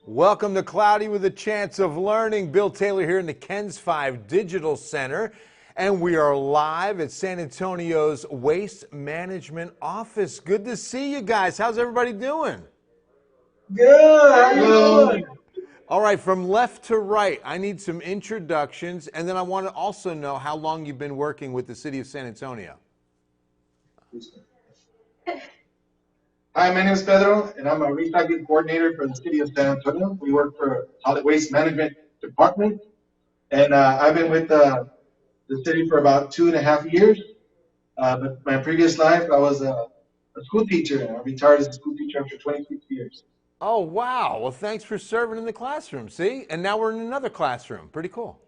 Welcome to Cloudy with a Chance of Learning. Bill Taylor here in the KENS 5 Digital Center. And we are live at San Antonio's Waste Management Office. Good to see you guys. How's everybody doing? Good. How you doing? All right, from left to right, I need some introductions. And then I want to also know how long you've been working with the city of San Antonio. Hi, my name is Pedro, and I'm a recycling coordinator for the city of San Antonio. We work for Solid Waste Management Department, and I've been with the city for about 2.5 years. But my previous life, I was a school teacher, and I retired as a school teacher after 26 years. Oh, wow. Well, thanks for serving in the classroom. See? And now we're in another classroom. Pretty cool.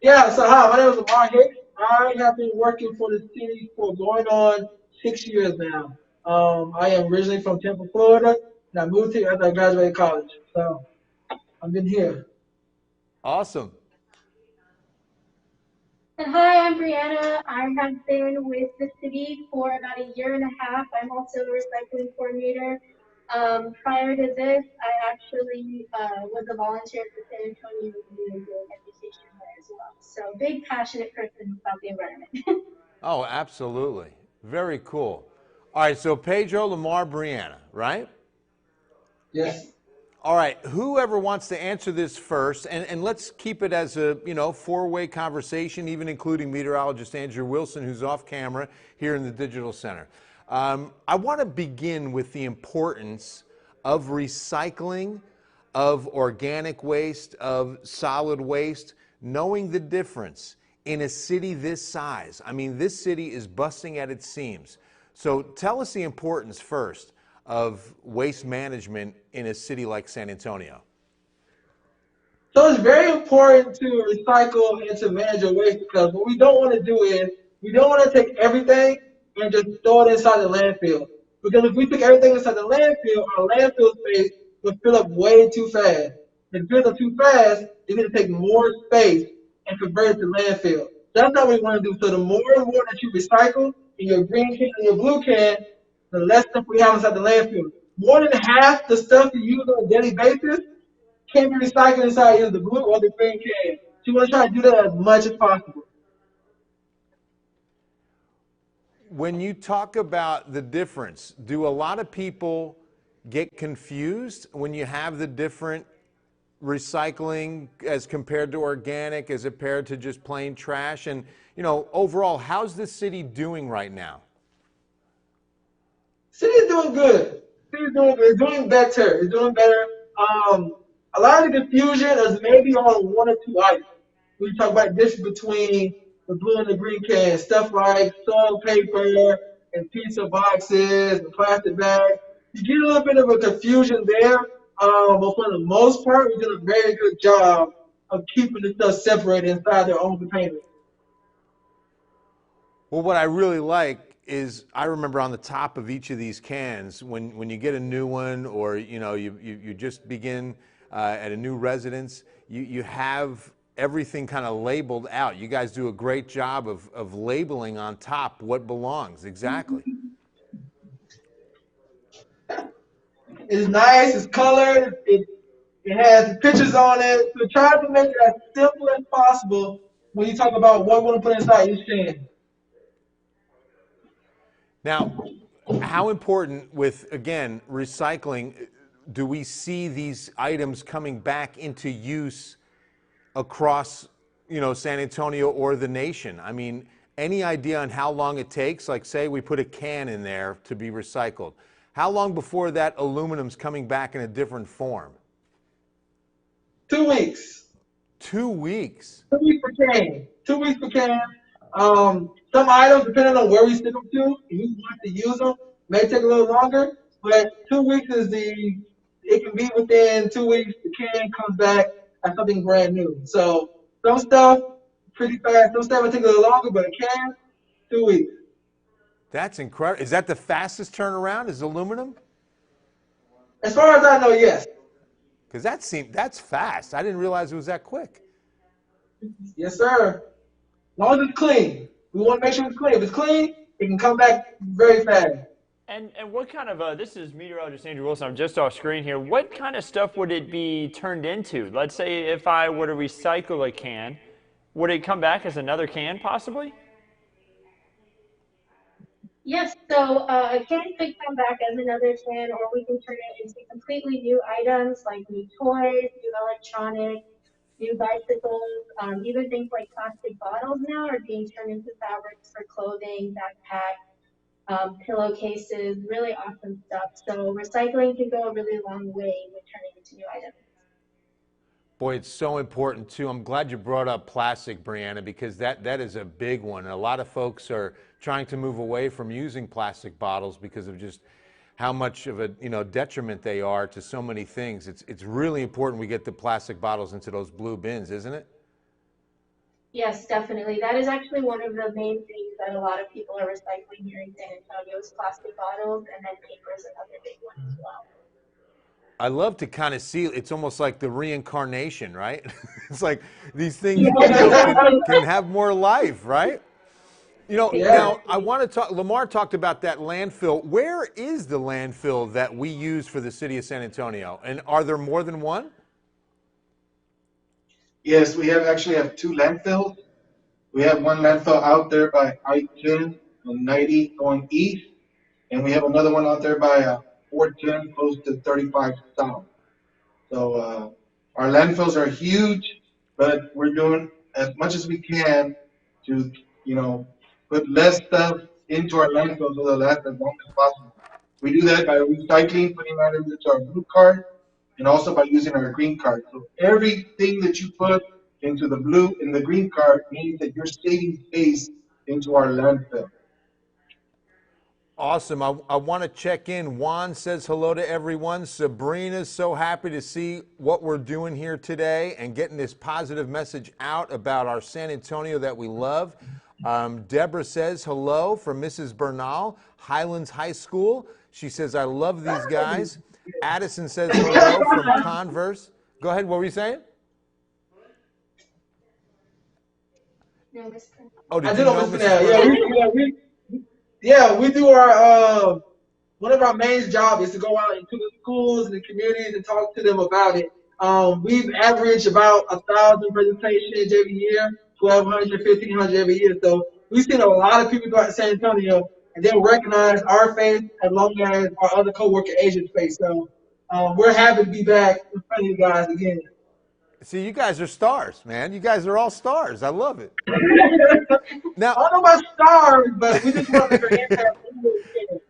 Yeah, so hi, my name is Lamar Hicks. I have been working for the city for going on 6 years now. I am originally from Tampa, Florida, and I moved here after I graduated college. So I've been here. Awesome. And hi, I'm Brianna. I have been with the city for about 1.5 years. I'm also a recycling coordinator. Prior to this, I actually was a volunteer at the San Antonio Community doing education there as well. So big, passionate person about the environment. Oh, absolutely. Very cool. All right, so Pedro, Lamar, Brianna, right? Yes. All right, whoever wants to answer this first, and let's keep it as a, four-way conversation, even including meteorologist Andrew Wilson, who's off camera here in the Digital Center. I want to begin with the importance of recycling, of organic waste, of solid waste, knowing the difference in a city this size. I mean, this city is busting at its seams. So tell us the importance first of waste management in a city like San Antonio. So it's very important to recycle and to manage your waste because what we don't want to do is we don't want to take everything and just throw it inside the landfill. Because if we took everything inside the landfill, our landfill space would fill up way too fast. If it fills up too fast, it's going to take more space and convert it to landfill. That's not what we want to do. So the more and more that you recycle in your green can and your blue can, the less stuff we have inside the landfill. More than half the stuff you use on a daily basis can be recycled inside either the blue or the green can. So you want to try to do that as much as possible. When you talk about the difference, do a lot of people get confused when you have the different recycling as compared to organic, as compared to just plain trash? And, overall, how's the city doing right now? City's doing good. City's doing good. It's doing better. It's doing better. A lot of the confusion is maybe on one or two items. We talk about this between the blue and the green can, stuff like soil paper and pizza boxes and plastic bags. You get a little bit of a confusion there, but for the most part, we did a very good job of keeping the stuff separated inside their own containers. Well, what I really like is I remember on the top of each of these cans, when you get a new one or you just begin at a new residence, you have everything kind of labeled out. You guys do a great job of labeling on top what belongs exactly. It's nice, it's colored, it has pictures on it. So try to make it as simple as possible when you talk about what we want to put inside each can. Now, how important with, again, recycling, do we see these items coming back into use across, San Antonio or the nation? I mean, any idea on how long it takes? Like, say we put a can in there to be recycled. How long before that aluminum's coming back in a different form? 2 weeks. 2 weeks? 2 weeks per can. 2 weeks per can. Some items, depending on where we stick them to, if we want to use them, may take a little longer. But 2 weeks it can be within 2 weeks, the can comes back as something brand new. So some stuff, pretty fast. Some stuff will take a little longer, but a can, 2 weeks. That's incredible. Is that the fastest turnaround, is aluminum? As far as I know, yes. Because that's fast. I didn't realize it was that quick. Yes, sir. As long as it's clean. We want to make sure it's clean. If it's clean, it can come back very fast. And what kind of, this is meteorologist Andrew Wilson, I'm just off screen here. What kind of stuff would it be turned into? Let's say if I were to recycle a can, would it come back as another can possibly? Yes, so a can could come back as another can, or we can turn it into completely new items like new toys, new electronics, new bicycles, even things like plastic bottles now are being turned into fabrics for clothing, backpacks, pillowcases, really awesome stuff. So recycling can go a really long way with turning into new items. Boy, it's so important too. I'm glad you brought up plastic, Brianna, because that is a big one. And a lot of folks are trying to move away from using plastic bottles because of just how much of a detriment they are to so many things. It's really important we get the plastic bottles into those blue bins, isn't it? Yes, definitely. That is actually one of the main things that a lot of people are recycling here in San Antonio is plastic bottles, and then paper is another big one as well. I love to kind of see, it's almost like the reincarnation, right? It's like these things can have more life, right? Now I want to talk, Lamar talked about that landfill. Where is the landfill that we use for the city of San Antonio? And are there more than one? Yes, we actually have two landfills. We have one landfill out there by I-10 and 90 going east, and we have another one out there by 410 close to 35 south. So our landfills are huge, but we're doing as much as we can to, put less stuff into our landfills so they'll last as long as possible. We do that by recycling, putting items into our blue card, and also by using our green card. So everything that you put into the blue and the green card means that you're saving space into our landfill. Awesome. I want to check in. Juan says hello to everyone. Sabrina's so happy to see what we're doing here today and getting this positive message out about our San Antonio that we love. Deborah says hello from Mrs. Bernal, Highlands High School. She says, I love these guys. Addison says hello from Converse. Go ahead. What were you saying? Oh, did I you did know know Mrs. that. Bernal? We do our one of our main jobs is to go out into the schools and the communities and talk to them about it. We've averaged about 1,000 presentations every year, 1,200, 1,500 every year. So we've seen a lot of people go out to San Antonio and they'll recognize our face as long as our other co-worker agents' face. So we're happy to be back in front of you guys again. See, you guys are stars, man. You guys are all stars. I love it. Now, I don't know about stars, but we just want to make an impact.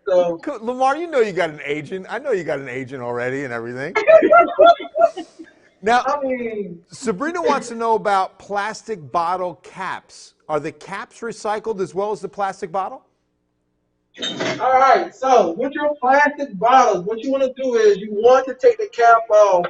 So Lamar, you know you got an agent. I know you got an agent already and everything. Now, Sabrina wants to know about plastic bottle caps. Are the caps recycled as well as the plastic bottle? all right, so with your plastic bottles, what you want to do is you want to take the cap off.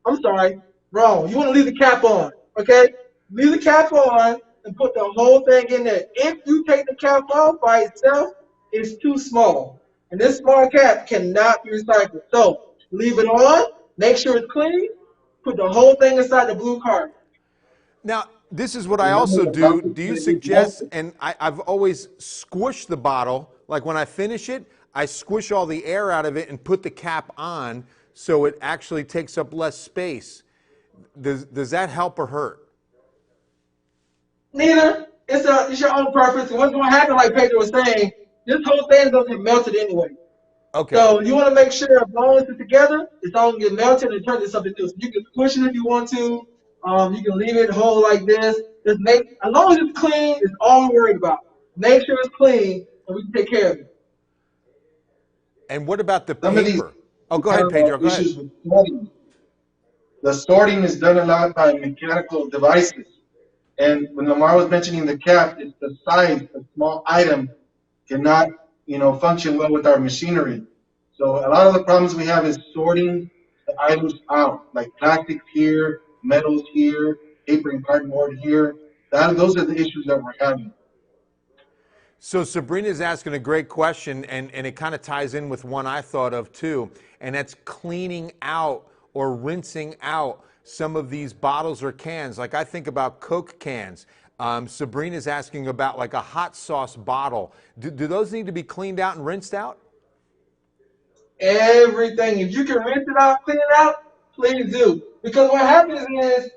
I'm sorry, wrong. You want to leave the cap on, okay? Leave the cap on and put the whole thing in there. If you take the cap off by itself, it's too small. And this small cap cannot be recycled. So leave it on, make sure it's clean, put the whole thing inside the blue card. Now, this is what I also do. Do you suggest, and I've always squished the bottle, like when I finish it, I squish all the air out of it and put the cap on so it actually takes up less space. Does that help or hurt? Neither. It's your own preference. What's going to happen, like Pedro was saying, this whole thing is going to get melted anyway. Okay. So you want to make sure as long as it's together, it's all going to get melted and turn into something new. So you can squish it if you want to. You can leave it whole like this. As long as it's clean, it's all we're worried about. Make sure it's clean, and we can take care of it. And what about the paper? Oh, go ahead, Pedro. Go ahead. With sorting. The sorting is done a lot by mechanical devices. And when Lamar was mentioning the cap, it's the size, a small item cannot, function well with our machinery. So a lot of the problems we have is sorting the items out, like plastics here, metals here, paper and cardboard here. Those are the issues that we're having. So Sabrina's asking a great question, and it kind of ties in with one I thought of too, and that's cleaning out or rinsing out some of these bottles or cans. Like I think about Coke cans. Sabrina's asking about like a hot sauce bottle. Do those need to be cleaned out and rinsed out? everything. If you can rinse it out, clean it out, please do. Because what happens is,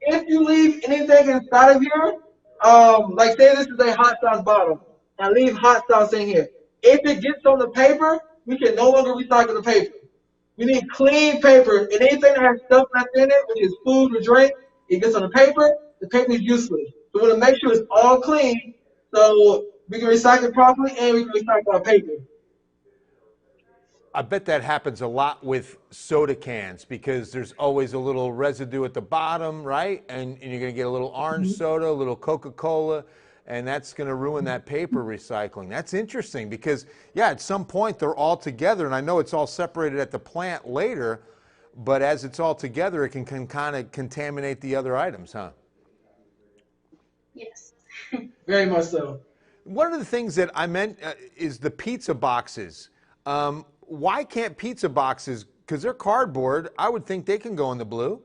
if you leave anything inside of here, like say this is a hot sauce bottle, I leave hot sauce in here. If it gets on the paper, we can no longer recycle the paper. We need clean paper, and anything that has stuff left in it, which is food or drink, it gets on the paper is useless. So we want to make sure it's all clean so we can recycle properly and we can recycle our paper. I bet that happens a lot with soda cans because there's always a little residue at the bottom, right? And you're going to get a little orange soda, a little Coca-Cola, and that's going to ruin that paper recycling. That's interesting because, yeah, at some point they're all together, and I know it's all separated at the plant later, but as it's all together, it can kind of contaminate the other items, huh? Yes. Very much so. One of the things that I meant is the pizza boxes. Why can't pizza boxes, because they're cardboard, I would think they can go in the blue.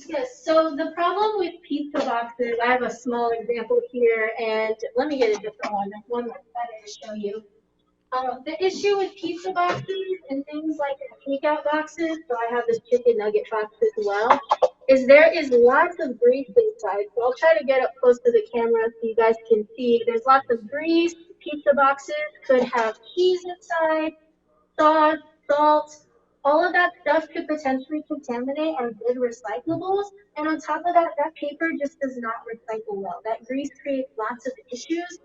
Yes, so the problem with pizza boxes, I have a small example here, and let me get a different one. There's one that's better to show you. The issue with pizza boxes and things like takeout boxes, so I have this chicken nugget box as well, is there is lots of grease inside. So I'll try to get up close to the camera so you guys can see. There's lots of grease. Pizza boxes could have cheese inside, sauce, salt. All of that stuff could potentially contaminate our good recyclables. And on top of that, that paper just does not recycle well. That grease creates lots of issues.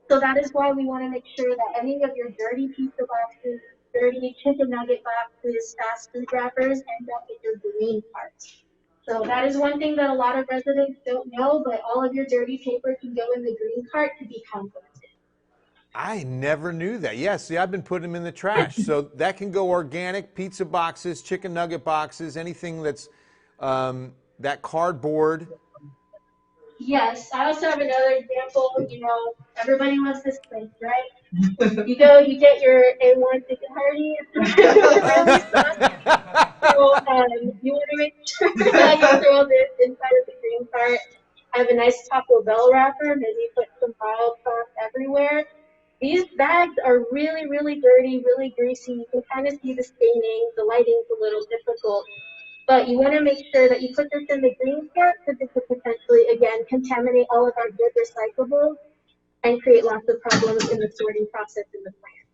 So that is why we want to make sure that any of your dirty pizza boxes, dirty chicken nugget boxes, fast food wrappers end up in your green part. So that is one thing that a lot of residents don't know, but all of your dirty paper can go in the green cart to be composted. I never knew that. Yeah, see, I've been putting them in the trash. So that can go organic, pizza boxes, chicken nugget boxes, anything that's that cardboard. Yes, I also have another example. You know, everybody loves this place, right? You go, you get your A1 chicken hearty. So you want to make sure that you throw this inside of the green cart. I have a nice Taco Bell wrapper. Maybe put some mild sauce everywhere. These bags are really, really dirty, really greasy. You can kind of see the staining. The lighting's a little difficult. But you want to make sure that you put this in the green cart because it could potentially, again, contaminate all of our good recyclables and create lots of problems in the sorting process in the plant.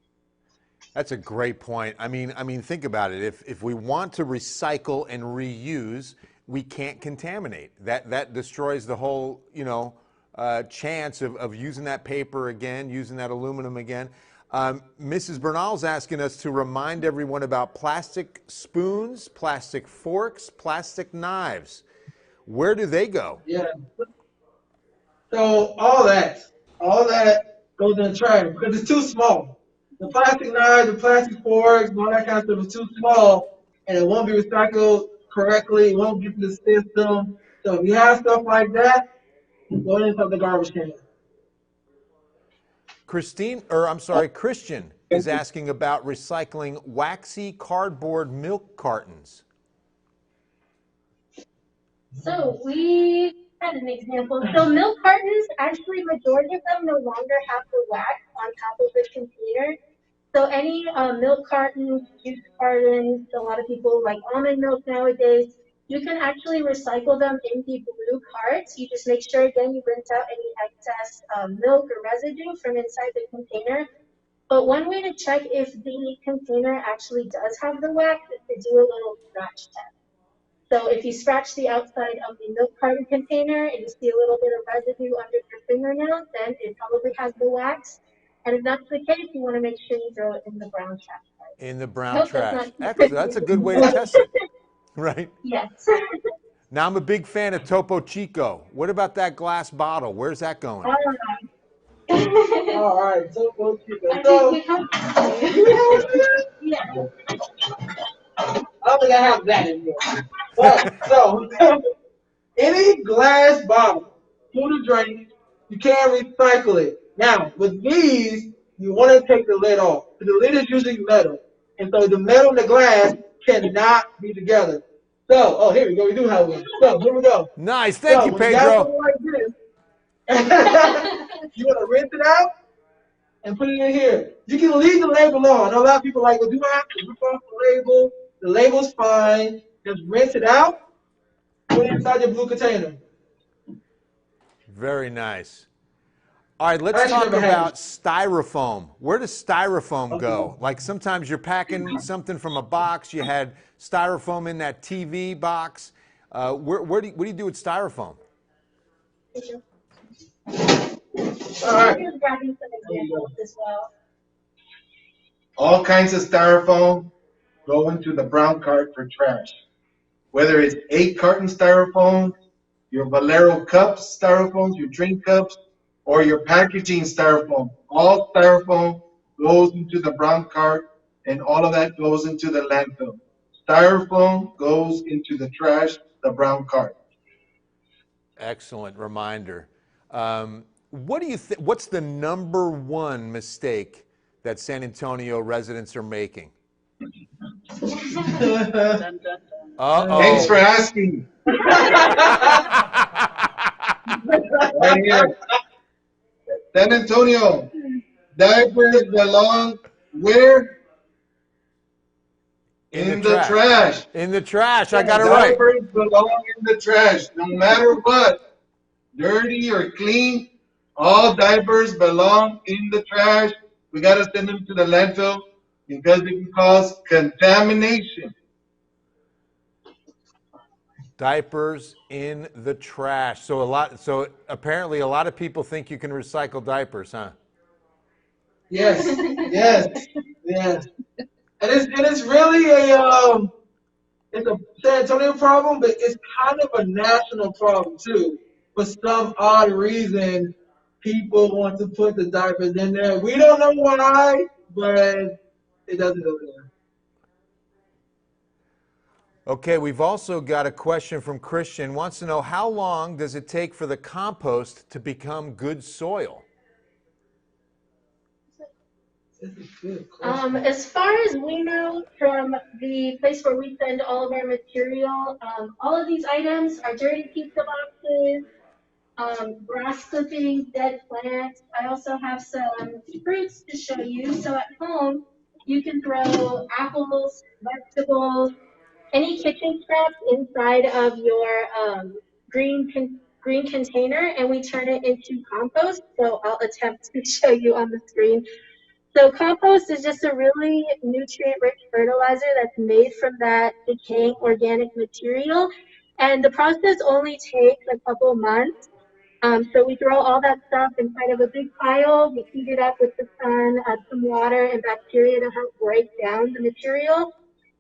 That's a great point. I mean, think about it. If we want to recycle and reuse, we can't contaminate. That destroys the whole, chance of using that paper again, using that aluminum again. Mrs. Bernal's asking us to remind everyone about plastic spoons, plastic forks, plastic knives. Where do they go? Yeah. So all that goes in the trash because it's too small. The plastic knives, the plastic forks, all that kind of stuff is too small, and it won't be recycled correctly. It won't get to the system. So if you have stuff like that, go into the garbage can. Christian is asking about recycling waxy cardboard milk cartons. So we had an example. So milk cartons, actually majority of them no longer have the wax on top of the container. So any milk cartons, juice cartons, a lot of people like almond milk nowadays, you can actually recycle them in the blue carts. You just make sure, again, you rinse out any excess milk or residue from inside the container. But one way to check if the container actually does have the wax is to do a little scratch test. So if you scratch the outside of the milk carton container and you see a little bit of residue under your fingernail, then it probably has the wax. And if that's the case, you want to make sure you throw it in the brown trash. In the brown trash. That's a good way to test it. Right? Yes. Now, I'm a big fan of Topo Chico. What about that glass bottle? Where's that going? All right, Topo Chico. I So, think we have yeah. I don't think I have that anymore. But, so, any glass bottle, food or drink, you can't recycle it. Now, with these, you want to take the lid off. The lid is usually metal. And so the metal and the glass cannot be together. So, here we go. We do have one. So, here we go. Nice. Thank you, when you got Pedro. something like this, you want to rinse it out. and put it in here. You can leave the label on. I know a lot of people are like, well, do I have to rip off the label? The label's fine. Just rinse it out, put it inside your blue container. Very nice. All right, let's Actually, talk never had about it. styrofoam. Where does styrofoam go? Okay. Like sometimes you're packing something from a box. You had styrofoam in that TV box. What do you do with styrofoam? All right. I'm just grabbing some examples as well. All kinds of styrofoam go into the brown cart for trash. Whether it's 8-carton styrofoam, your Valero cups styrofoam, your drink cups, or your packaging styrofoam. All styrofoam goes into the brown cart, and all of that goes into the landfill. Styrofoam goes into the trash, the brown cart. Excellent reminder. What do you think? What's the number one mistake that San Antonio residents are making? Uh-oh. Thanks for asking. Right here. San Antonio, diapers belong where? In the trash. In the trash. I got it right. Diapers belong in the trash, no matter what. Dirty or clean, all diapers belong in the trash. We got to send them to the landfill because it can cause contamination. Diapers in the trash. So apparently a lot of people think you can recycle diapers, huh? Yes, yes, yes. And it's really it's a San Antonio problem, but it's kind of a national problem too. For some odd reason, people want to put the diapers in there. We don't know why, but it doesn't go there. Okay, we've also got a question from Christian. Wants to know, how long does it take for the compost to become good soil? This is a good question. As far as we know from the place where we send all of our material, all of these items are dirty pizza boxes, grass clippings, dead plants. I also have some fruits to show you. So at home, you can throw apples, vegetables, any kitchen scraps inside of your green container, and we turn it into compost. So I'll attempt to show you on the screen. So compost is just a really nutrient-rich fertilizer that's made from that decaying organic material, and the process only takes a couple months. So we throw all that stuff inside of a big pile, we heat it up with the sun, add some water and bacteria to help break down the material,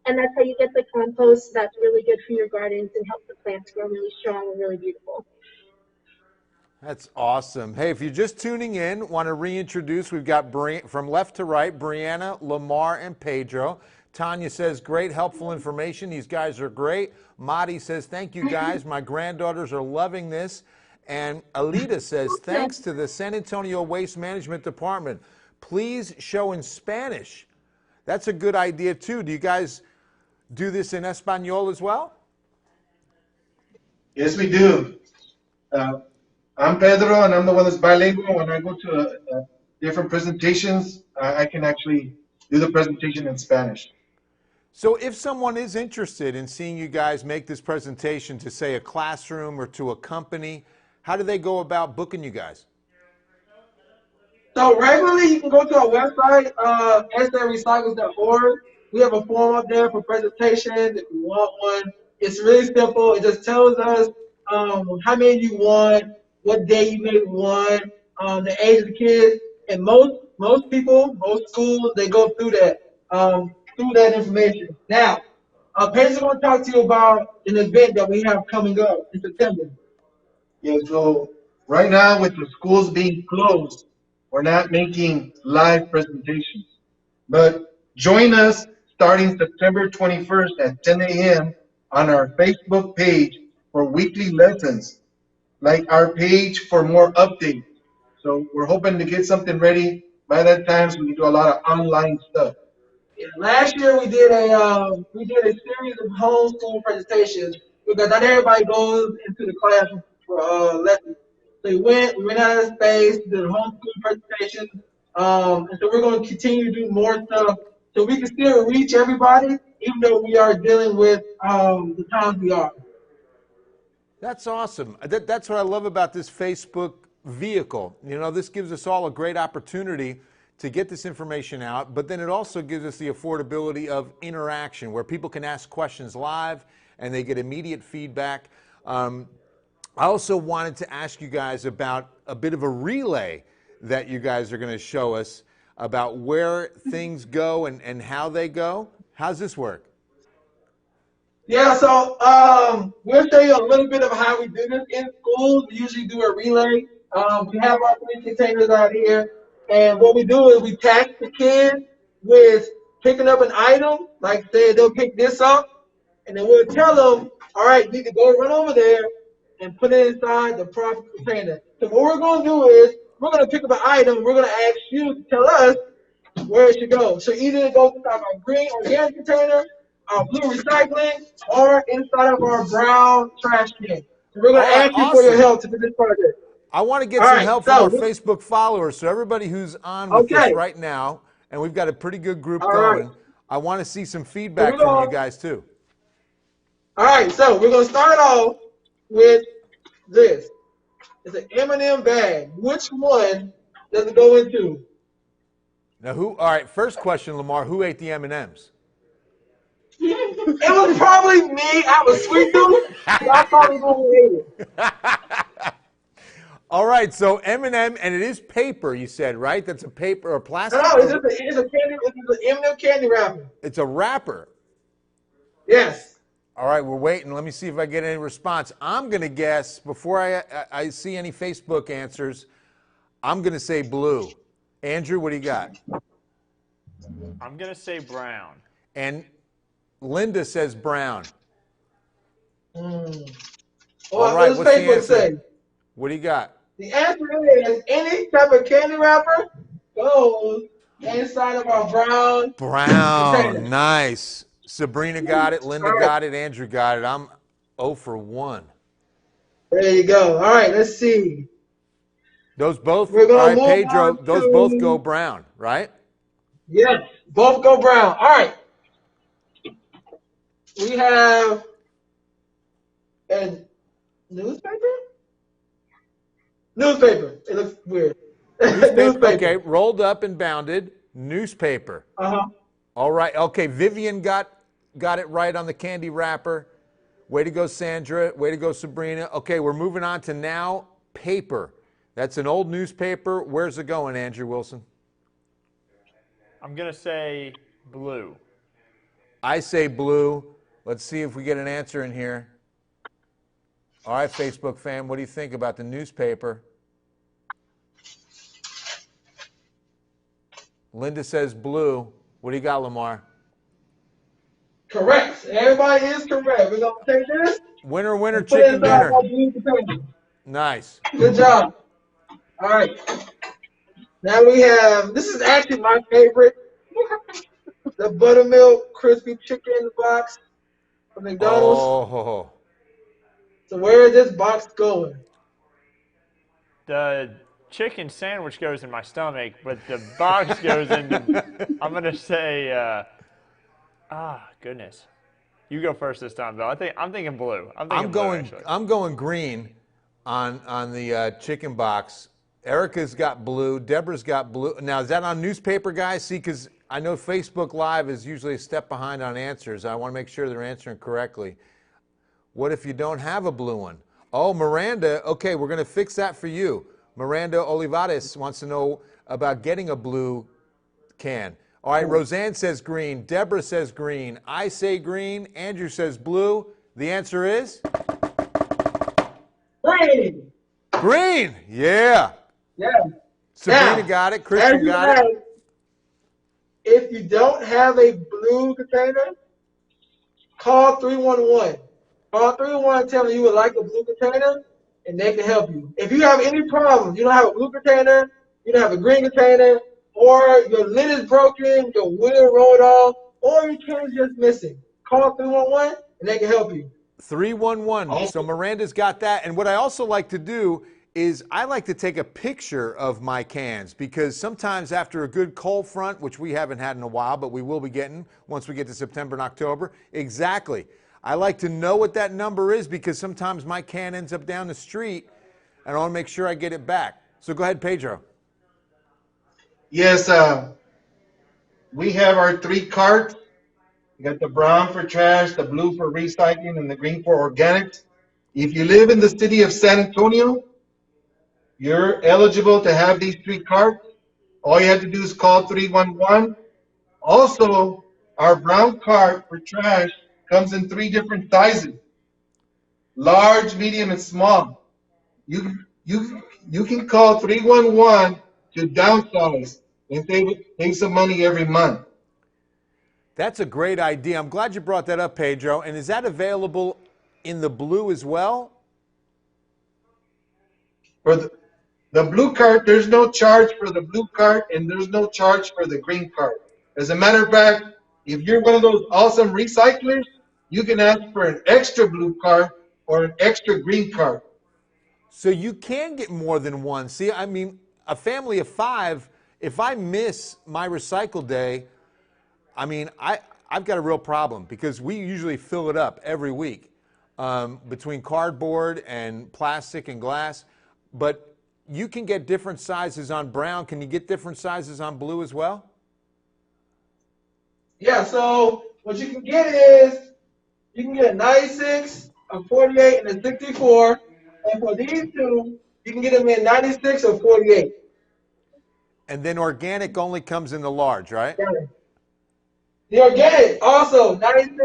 and that's how you get the compost that's really good for your gardens and help the plants grow really strong and really beautiful. That's awesome. Hey, if you're just tuning in, want to reintroduce, we've got from left to right, Brianna, Lamar, and Pedro. Tanya says, great, helpful information. These guys are great. Madi says, thank you guys. My granddaughters are loving this. And Alita says, thanks to the San Antonio Waste Management Department. Please show in Spanish. That's a good idea, too. Do you guys do this in Espanol as well? Yes, we do. I'm Pedro, and I'm the one that's bilingual. When I go to different presentations, I can actually do the presentation in Spanish. So if someone is interested in seeing you guys make this presentation to, say, a classroom or to a company, how do they go about booking you guys? So regularly, you can go to our website, sarecycles.org. We have a form up there for presentations if you want one. It's really simple. It just tells us how many you want, what day you may want, the age of the kids, and most people, most schools, they go through that information. Now, parents are going to talk to you about an event that we have coming up in September. Yeah, so right now with the schools being closed, we're not making live presentations. But join us starting September 21st at 10 a.m. on our Facebook page for weekly lessons, like our page for more updates. So we're hoping to get something ready by that time so we can do a lot of online stuff. Yeah, last year we did a series of homeschool presentations because not everybody goes into the classroom for lessons. So we went out of space, did a homeschool presentation And so we're going to continue to do more stuff so we can still reach everybody, even though we are dealing with the times we are. That's awesome. That's what I love about this Facebook vehicle. You know, this gives us all a great opportunity to get this information out, but then it also gives us the affordability of interaction where people can ask questions live and they get immediate feedback. I also wanted to ask you guys about a bit of a relay that you guys are going to show us about where things go and how they go. How's this work? Yeah, so we'll show you a little bit of how we do this in schools. We usually do a relay. We have our 3 containers out here, and what we do is we task the kids with picking up an item, like say they'll pick this up, and then we'll tell them, all right, you need to go run over there and put it inside the proper container. So what we're going to do is we're going to pick up an item. We're going to ask you to tell us where it should go. So either it goes inside our green organic container, our blue recycling, or inside of our brown trash can. So we're going to ask you for your help to do this project. I want to get All some right, help so from our Facebook followers. So everybody who's on with us Okay. right now, and we've got a pretty good group All going, right. I want to see some feedback Here we from go. you guys too. All right, so we're going to start off with this. It's an M&M bag. Which one does it go into? Now, all right, first question, Lamar, who ate the M&Ms? It was probably me. I was sweet tooth. So I probably going to eat it. All right, so M&M, and it is paper, you said, right? That's a paper or plastic? No, it's an M&M candy wrapper. It's a wrapper. Yes. All right, we're waiting. Let me see if I get any response. I'm going to guess, before I see any Facebook answers, I'm going to say blue. Andrew, what do you got? I'm going to say brown. And Linda says brown. All All right, right, what does what's the Facebook answer? say? What do you got? The answer is any type of candy wrapper goes inside of our brown Brown, container. nice. Sabrina got it, Linda got it, Andrew got it. I'm 0 for 1. There you go. All right, let's see. Those both, We're all gonna right, move Pedro, on those to- both go brown, right? Yes, both go brown. All right. We have a newspaper? Newspaper. It looks weird. Newspaper. Okay, rolled up and bounded, newspaper. Uh-huh. All right, okay, Vivian got it right on the candy wrapper. Way to go, Sandra. Way to go, Sabrina. Okay, we're moving on to now paper. That's an old newspaper. Where's it going, Andrew Wilson? I'm going to say blue. I say blue. Let's see if we get an answer in here. All right, Facebook fam, what do you think about the newspaper? Linda says blue. What do you got, Lamar? Correct. Everybody is correct. We're going to take this. Winner, winner, and put it chicken inside dinner. our blue container. Nice. Good job. All right. Now we have, this is actually my favorite, the buttermilk crispy chicken box from McDonald's. Oh, So where is this box going? The chicken sandwich goes in my stomach, but the box goes into, I'm going to say, goodness. You go first this time, Bill. I'm thinking blue. I'm going green on the chicken box. Erica's got blue. Deborah's got blue. Now, is that on newspaper, guys? See, because I know Facebook Live is usually a step behind on answers. I want to make sure they're answering correctly. What if you don't have a blue one? Oh, Miranda. Okay, we're going to fix that for you. Miranda Olivares wants to know about getting a blue can. All right, Roseanne says green. Deborah says green. I say green. Andrew says blue. The answer is? Green. Green. Yeah. Yeah. Sabrina Now, got it. as Christian you got know, it. if you don't have a blue container, call 311. Call 311 and tell them you would like a blue container, and they can help you. If you have any problems, you don't have a blue container, you don't have a green container, or your lid is broken, your wheel rolled off, or your can is just missing, call 311 and they can help you. 311. So Miranda's got that. And what I also like to do is I like to take a picture of my cans because sometimes after a good cold front, which we haven't had in a while, but we will be getting once we get to September and October, exactly. I like to know what that number is because sometimes my can ends up down the street and I want to make sure I get it back. So go ahead, Pedro. Yes, we have our 3 carts. We got the brown for trash, the blue for recycling, and the green for organics. If you live in the city of San Antonio, you're eligible to have these 3 carts. All you have to do is call 311. Also, our brown cart for trash comes in 3 different sizes: large, medium, and small. You can call 311 to downsize and save some money every month. That's a great idea. I'm glad you brought that up, Pedro. And is that available in the blue as well? For the blue cart, there's no charge for the blue cart, and there's no charge for the green cart. As a matter of fact, if you're one of those awesome recyclers, you can ask for an extra blue cart or an extra green cart. So you can get more than one. See, I mean, a family of 5, if I miss my recycle day, I mean, I've got a real problem because we usually fill it up every week between cardboard and plastic and glass. But you can get different sizes on brown. Can you get different sizes on blue as well? Yeah, so what you can get is you can get a 96, a 48, and a 64. And for these 2, you can get them in 96 or 48. And then organic only comes in the large, right? The organic also 96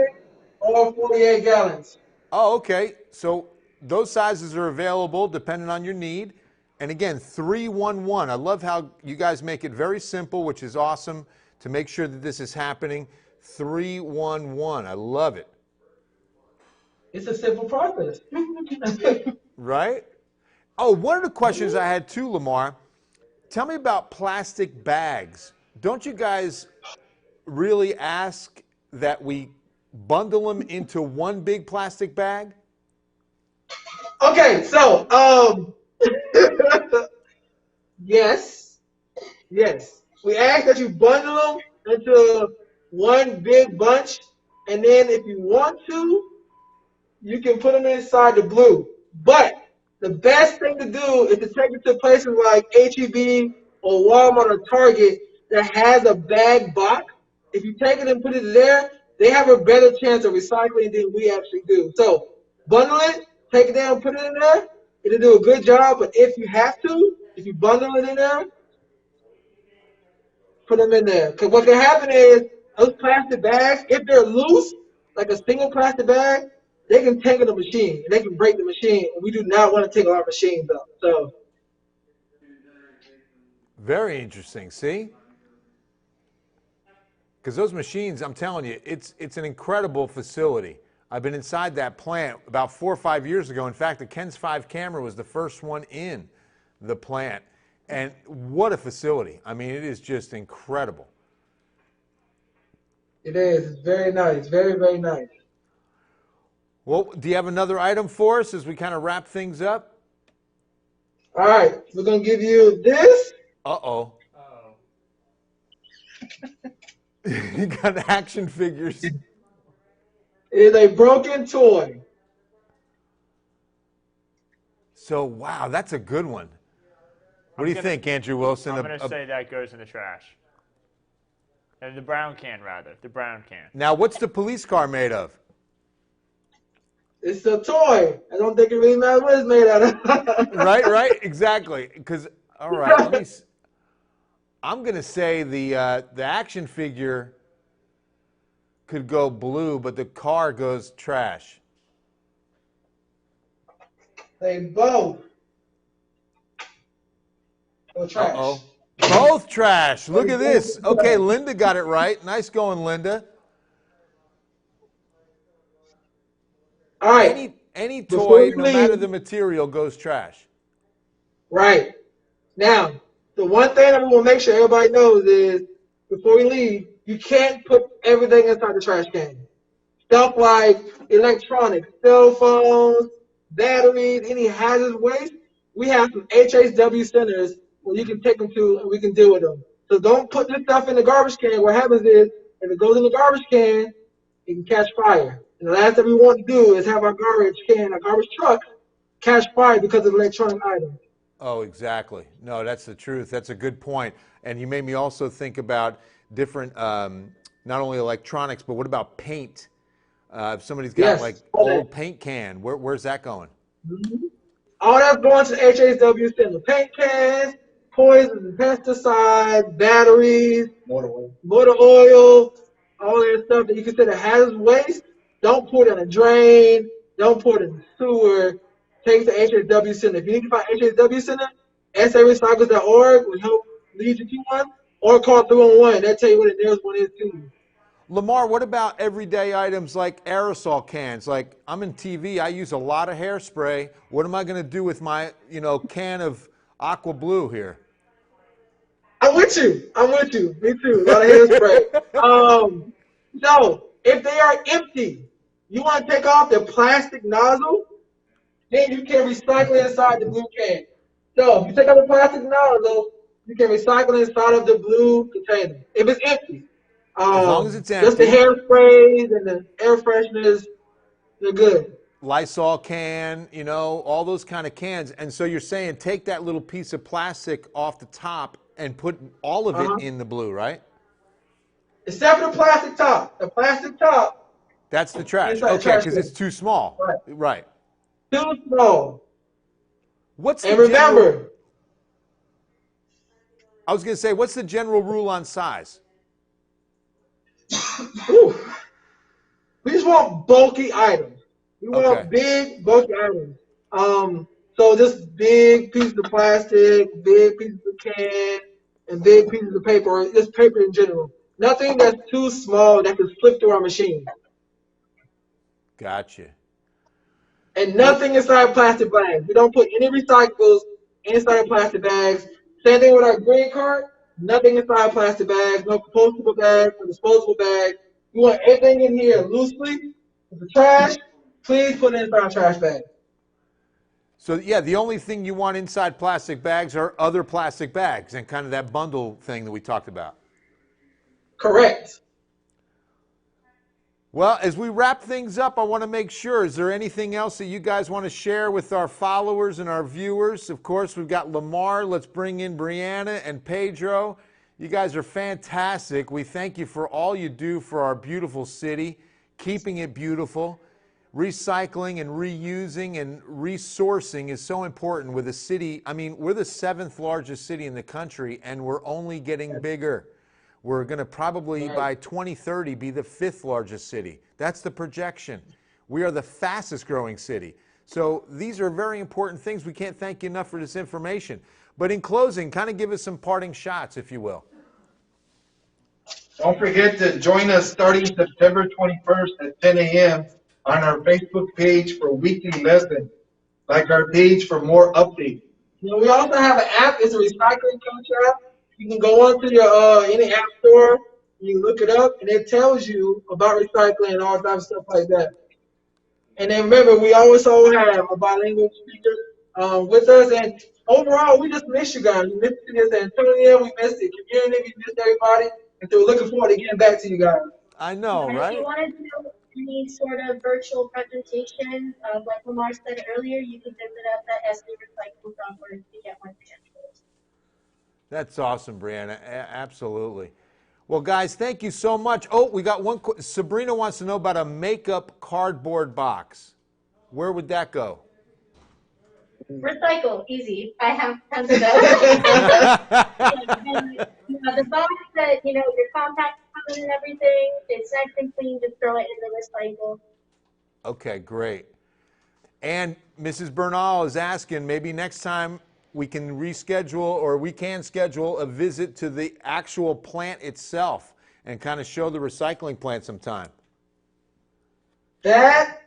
or 48 gallons. Oh, okay. So those sizes are available depending on your need. And again, 311. I love how you guys make it very simple, which is awesome to make sure that this is happening. 311. I love it. It's a simple process. Right? Oh, one of the questions I had too, Lamar. Tell me about plastic bags. Don't you guys really ask that we bundle them into one big plastic bag? Okay, so yes. We ask that you bundle them into one big bunch, and then if you want to, you can put them inside the blue. But the best thing to do is to take it to places like H-E-B or Walmart or Target that has a bag box. If you take it and put it there, they have a better chance of recycling than we actually do. So bundle it, take it down, put it in there. It'll do a good job. But if you have to, if you bundle it in there, put them in there. Because what can happen is those plastic bags, if they're loose, like a single plastic bag, they can tangle the machine. And they can break the machine. And we do not want to tangle our machines up. So very interesting. See? Because those machines, I'm telling you, it's an incredible facility. I've been inside that plant about 4 or 5 years ago. In fact, the KENS 5 camera was the first one in the plant. And what a facility. I mean, it is just incredible. it is. It's very nice. Very, very nice. Well, do you have another item for us as we kind of wrap things up? All right. We're going to give you this. Uh-oh. You got action figures. It is a broken toy. So, wow, that's a good one. What do you think, Andrew Wilson? I'm going to say that goes in the trash. And the brown can, rather. The brown can. Now, what's the police car made of? It's a toy. I don't think it really matters what it's made out of. Right, exactly. Because, all right, I'm going to say the action figure could go blue, but the car goes trash. They both go trash. Uh-oh. Both trash. Look at this. Okay, Linda got it right. Nice going, Linda. All right. Any Before toy, we no matter leave- the material, goes trash. Right. Now, the one thing that we want to make sure everybody knows is before we leave, you can't put everything inside the trash can. Stuff like electronics, cell phones, batteries, any hazardous waste, we have some HHW centers where you can take them to and we can deal with them. So don't put this stuff in the garbage can. What happens is, if it goes in the garbage can, it can catch fire. And the last thing we want to do is have our garbage truck catch fire because of electronic items. Oh, exactly. No, that's the truth. That's a good point. And you made me also think about different, not only electronics, but what about paint? If somebody's got Yes. like old paint can, where's that going? All that's going to the HHW center. Paint cans, poisons, pesticides, batteries, motor oil, all that stuff that you consider hazardous waste. Don't put it in a drain. Don't put it in the sewer. Take it to HHW center. If you need to find HHW center, sarecycles.org will help lead you to one, or call 311. They'll tell you what the nearest one is to you. Lamar, what about everyday items like aerosol cans? Like, I'm in TV, I use a lot of hairspray. What am I going to do with my, can of Aqua Blue here? I'm with you. Me too. A lot of hairspray. So if they are empty, you want to take off the plastic nozzle, then you can recycle inside the blue can. So if you take out the plastic nozzle, you can recycle inside of the blue container. If it's empty. As long as it's empty. Just the hairsprays and the air fresheners, they're good. Lysol can, all those kind of cans. And so you're saying take that little piece of plastic off the top and put all of it in the blue, right? Except for the plastic top. The plastic top. That's the trash. Inside the Okay, trash because can. it's too small. Right. Too small. What's And the general, remember, I was going to say, what's the general rule on size? we just want bulky items. We want big, bulky items. So just big pieces of plastic, big pieces of can, and big pieces of paper, or just paper in general. Nothing that's too small that can slip through our machine. Gotcha. And nothing inside plastic bags. We don't put any recyclables inside plastic bags. Same thing with our green cart. Nothing inside plastic bags. No compostable bags or disposable bags. We want everything in here loosely. If it's trash, please put it inside a trash bag. So, yeah, the only thing you want inside plastic bags are other plastic bags and kind of that bundle thing that we talked about. Correct. Well, as we wrap things up, I want to make sure, is there anything else that you guys want to share with our followers and our viewers? Of course, we've got Lamar. Let's bring in Brianna and Pedro. You guys are fantastic. We thank you for all you do for our beautiful city, keeping it beautiful. Recycling and reusing and resourcing is so important with a city. I mean, we're the 7th largest city in the country, and we're only getting bigger. We're going to probably by 2030 be the 5th largest city. That's the projection. We are the fastest growing city. So these are very important things. We can't thank you enough for this information. But in closing, kind of give us some parting shots, if you will. Don't forget to join us starting September 21st at 10 a.m. on our Facebook page for weekly lessons. Like our page for more updates. We also have an app. It's a recycling coach app. You can go onto your any app store, you look it up, and it tells you about recycling and all types of stuff like that. And then remember, we also have a bilingual speaker with us. And overall, we just miss you guys. We miss the San Antonio, we miss the community, we miss everybody. And so we're looking forward to getting back to you guys. I know, And right? if you want to do any sort of virtual presentation, like Lamar said earlier, you can visit us at sdrecycle.org to get more credentials. That's awesome, Brianna. Absolutely. Well, guys, thank you so much. Oh, we got one. Sabrina wants to know about a makeup cardboard box. Where would that go? Recycle, easy. I have tons of those. And, the box that, your contacts come in and everything, it's nice and clean, just throw it in the recycle. Okay, great. And Mrs. Bernal is asking, maybe next time we can reschedule, or we can schedule a visit to the actual plant itself and kind of show the recycling plant sometime. That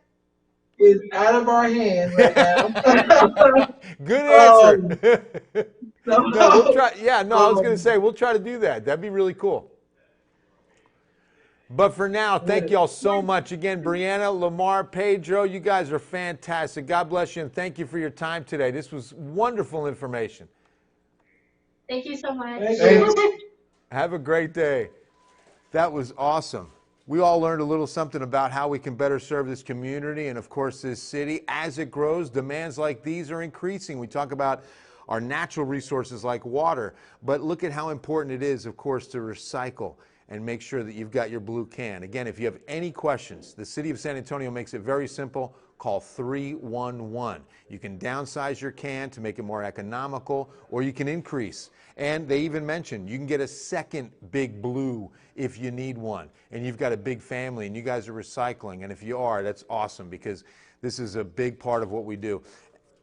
is out of our hands right now. Good answer. No, No, we'll try. Yeah, no, I was going to say we'll try to do that. That'd be really cool. But for now, thank y'all so much. Again, Brianna, Lamar, Pedro, you guys are fantastic. God bless you, and thank you for your time today. This was wonderful information. Thank you so much. Thank you. Have a great day. That was awesome. We all learned a little something about how we can better serve this community and, of course, this city. As it grows, demands like these are increasing. We talk about our natural resources like water, but look at how important it is, of course, to recycle and make sure that you've got your blue can. Again, if you have any questions, the City of San Antonio makes it very simple. Call 311. You can downsize your can to make it more economical, or you can increase. And they even mentioned you can get a second big blue if you need one. And you've got a big family and you guys are recycling. And if you are, that's awesome, because this is a big part of what we do.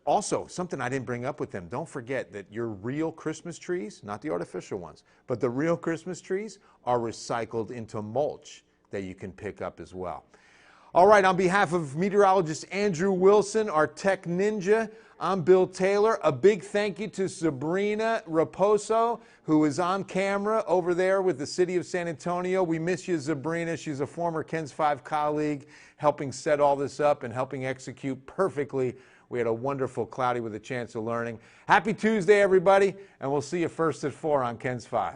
Also, something I didn't bring up with them, don't forget that your real Christmas trees, not the artificial ones, but the real Christmas trees are recycled into mulch that you can pick up as well. All right, on behalf of meteorologist Andrew Wilson, our tech ninja, I'm Bill Taylor. A big thank you to Sabrina Raposo, who is on camera over there with the City of San Antonio. We miss you, Sabrina. She's a former KENS 5 colleague, helping set all this up and helping execute perfectly. We had a wonderful Cloudy with a Chance of Learning. Happy Tuesday, everybody, and we'll see you first at 4 on KENS 5.